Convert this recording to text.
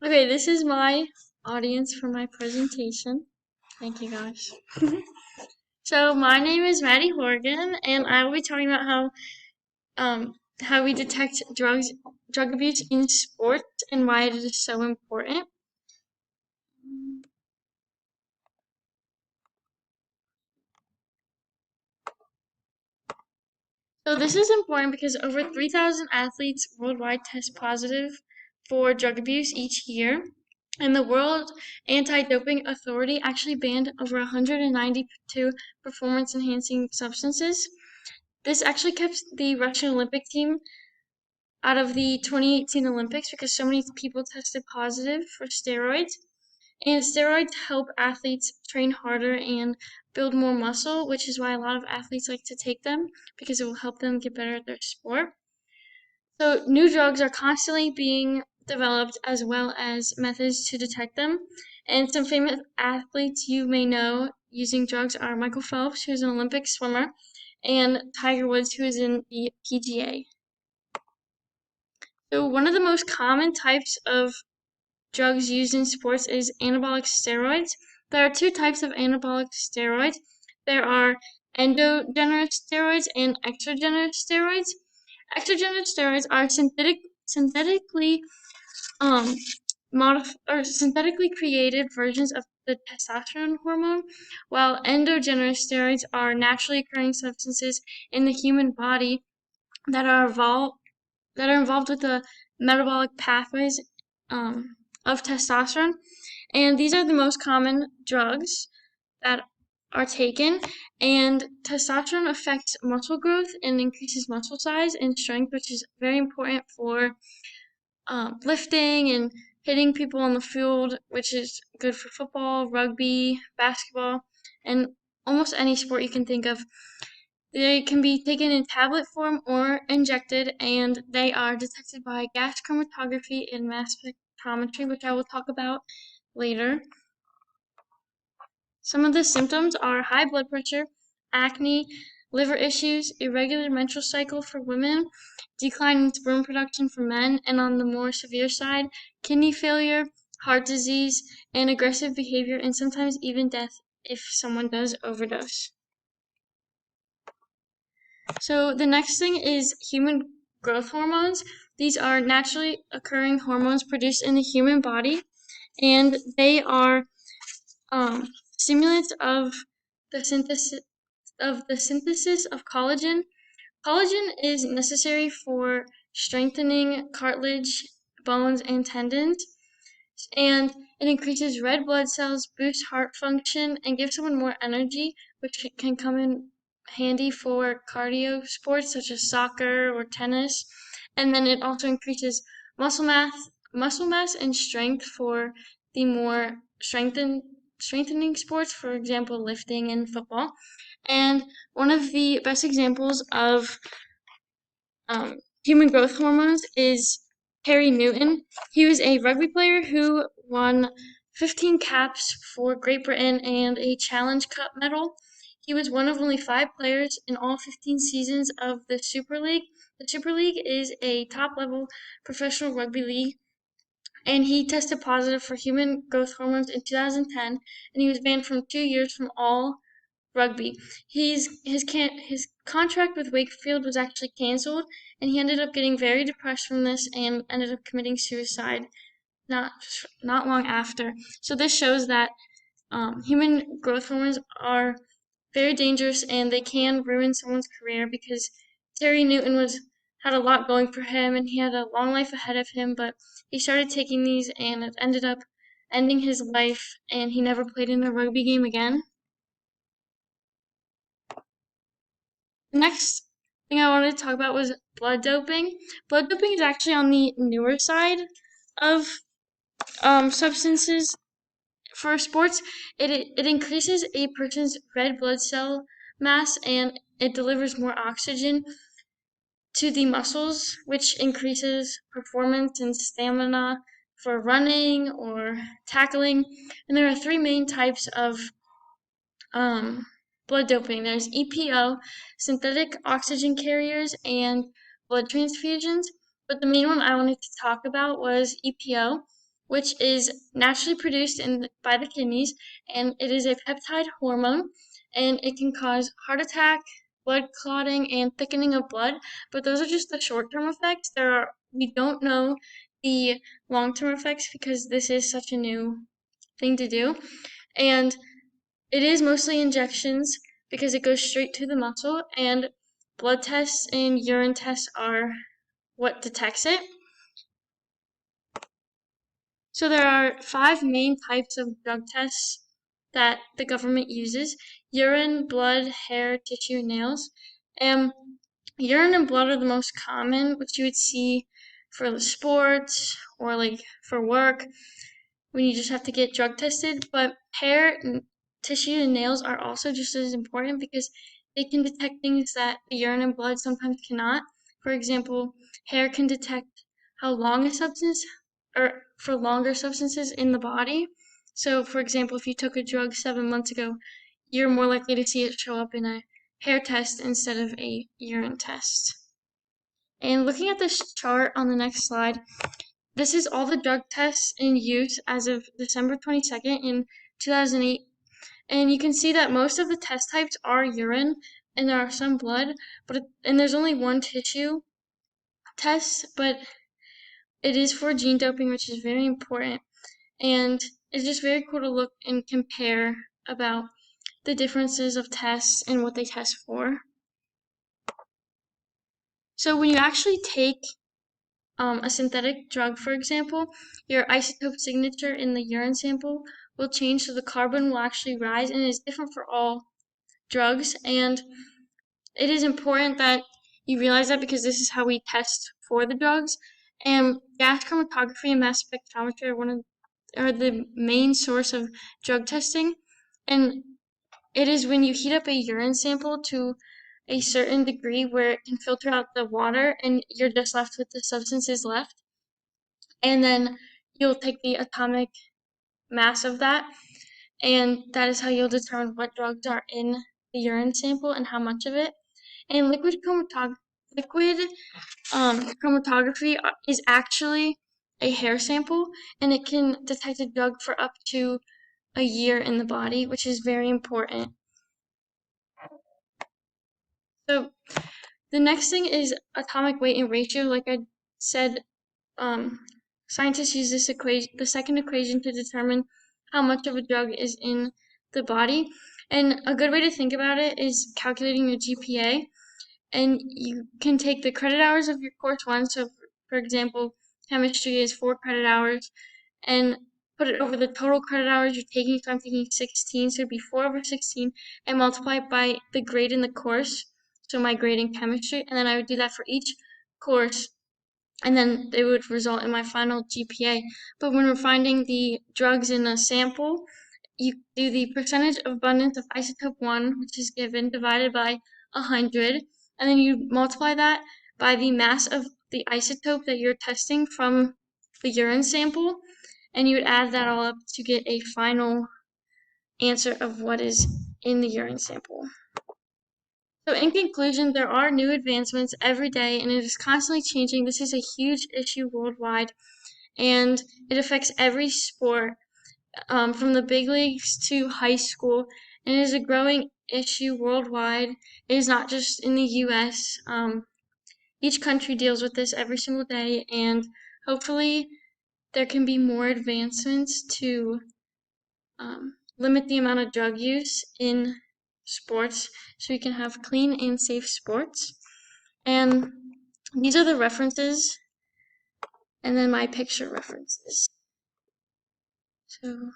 Okay, this is my audience for my presentation. Thank you, guys. So my name is Maddie Horgan, and I will be talking about how we detect drug abuse in sport, and why it is so important. So this is important because over 3,000 athletes worldwide test positive for drug abuse each year. And the World Anti-Doping Authority actually banned over 192 performance-enhancing substances. This actually kept the Russian Olympic team out of the 2018 Olympics because so many people tested positive for steroids. And steroids help athletes train harder and build more muscle, which is why a lot of athletes like to take them because it will help them get better at their sport. So, new drugs are constantly being developed as well as methods to detect them. And some famous athletes you may know using drugs are Michael Phelps, who is an Olympic swimmer, and Tiger Woods, who is in the PGA. So, one of the most common types of drugs used in sports is anabolic steroids. There are two types of anabolic steroids. There are endogenous steroids and exogenous steroids. Exogenous steroids are synthetically um, synthetically created versions of the testosterone hormone, while endogenous steroids are naturally occurring substances in the human body that are involved with the metabolic pathways of testosterone. And these are the most common drugs that are taken. And testosterone affects muscle growth and increases muscle size and strength, which is very important for lifting and hitting people on the field, which is good for football, rugby, basketball, and almost any sport you can think of. They can be taken in tablet form or injected, and they are detected by gas chromatography and mass spectrometry, which I will talk about later. Some of the symptoms are high blood pressure, acne, liver issues, irregular menstrual cycle for women, decline in sperm production for men, and on the more severe side, kidney failure, heart disease, and aggressive behavior, and sometimes even death if someone does overdose. So the next thing is human growth hormones. These are naturally occurring hormones produced in the human body, and they are stimulants of the synthesis of collagen. Collagen is necessary for strengthening cartilage, bones, and tendons, and it increases red blood cells, boosts heart function, and gives someone more energy, which can come in handy for cardio sports such as soccer or tennis. And then it also increases muscle mass and strength for the more strengthening sports, for example, lifting and football. And one of the best examples of human growth hormones is Harry Newton. He was a rugby player who won 15 caps for Great Britain and a Challenge Cup medal. He was one of only 5 players in all 15 seasons of the Super League. The Super League is a top-level professional rugby league, and he tested positive for human growth hormones in 2010, and he was banned from 2 years from all rugby. His contract with Wakefield was actually canceled, and he ended up getting very depressed from this and ended up committing suicide not not long after. So this shows that human growth hormones are very dangerous and they can ruin someone's career because Terry Newton had a lot going for him and he had a long life ahead of him, but he started taking these and it ended up ending his life and he never played in a rugby game again. The next thing I wanted to talk about was blood doping. Blood doping is actually on the newer side of substances for sports. It increases a person's red blood cell mass and it delivers more oxygen to the muscles, which increases performance and stamina for running or tackling. And there are 3 main types of blood doping. There's EPO, synthetic oxygen carriers, and blood transfusions. But the main one I wanted to talk about was EPO, which is naturally produced by the kidneys, and it is a peptide hormone, and it can cause heart attack, blood clotting, and thickening of blood. But those are just the short-term effects. We don't know the long-term effects because this is such a new thing to do. And it is mostly injections because it goes straight to the muscle, and blood tests and urine tests are what detects it. So there are 5 main types of drug tests that the government uses: urine, blood, hair, tissue, and nails. And urine and blood are the most common, which you would see for sports or like for work when you just have to get drug tested. But hair, tissue, and nails are also just as important because they can detect things that the urine and blood sometimes cannot. For example, hair can detect how long a substance, or for longer substances in the body. So, for example, if you took a drug 7 months ago, you're more likely to see it show up in a hair test instead of a urine test. And looking at this chart on the next slide, this is all the drug tests in use as of December 22nd in 2008. And you can see that most of the test types are urine, and there are some blood, and there's only one tissue test, but it is for gene doping, which is very important. And it's just very cool to look and compare about the differences of tests and what they test for. So when you actually take a synthetic drug, for example, your isotope signature in the urine sample will change, so the carbon will actually rise, and it is different for all drugs. And it is important that you realize that because this is how we test for the drugs. And gas chromatography and mass spectrometry are the main source of drug testing. And it is when you heat up a urine sample to a certain degree where it can filter out the water and you're just left with the substances left. And then you'll take the atomic mass of that, and that is how you'll determine what drugs are in the urine sample and how much of it. And liquid chromatography is actually a hair sample, and it can detect a drug for up to a year in the body, which is very important. So the next thing is atomic weight and ratio. Like I said, scientists use this equation, the second equation, to determine how much of a drug is in the body. And a good way to think about it is calculating your GPA. And you can take the credit hours of your course 1. So, for example, chemistry is 4 credit hours, and put it over the total credit hours you're taking. So I'm taking 16, so it'd be 4 over 16, and multiply it by the grade in the course. So my grade in chemistry, and then I would do that for each course, and then it would result in my final GPA. But when we're finding the drugs in a sample, you do the percentage of abundance of isotope 1, which is given, divided by 100, and then you multiply that by the mass of the isotope that you're testing from the urine sample, and you would add that all up to get a final answer of what is in the urine sample. So in conclusion, there are new advancements every day, and it is constantly changing. This is a huge issue worldwide, and it affects every sport, from the big leagues to high school, and it is a growing issue worldwide. It is not just in the U.S. Each country deals with this every single day, and hopefully there can be more advancements to limit the amount of drug use in sports so we can have clean and safe sports. And these are the references, and then my picture references. So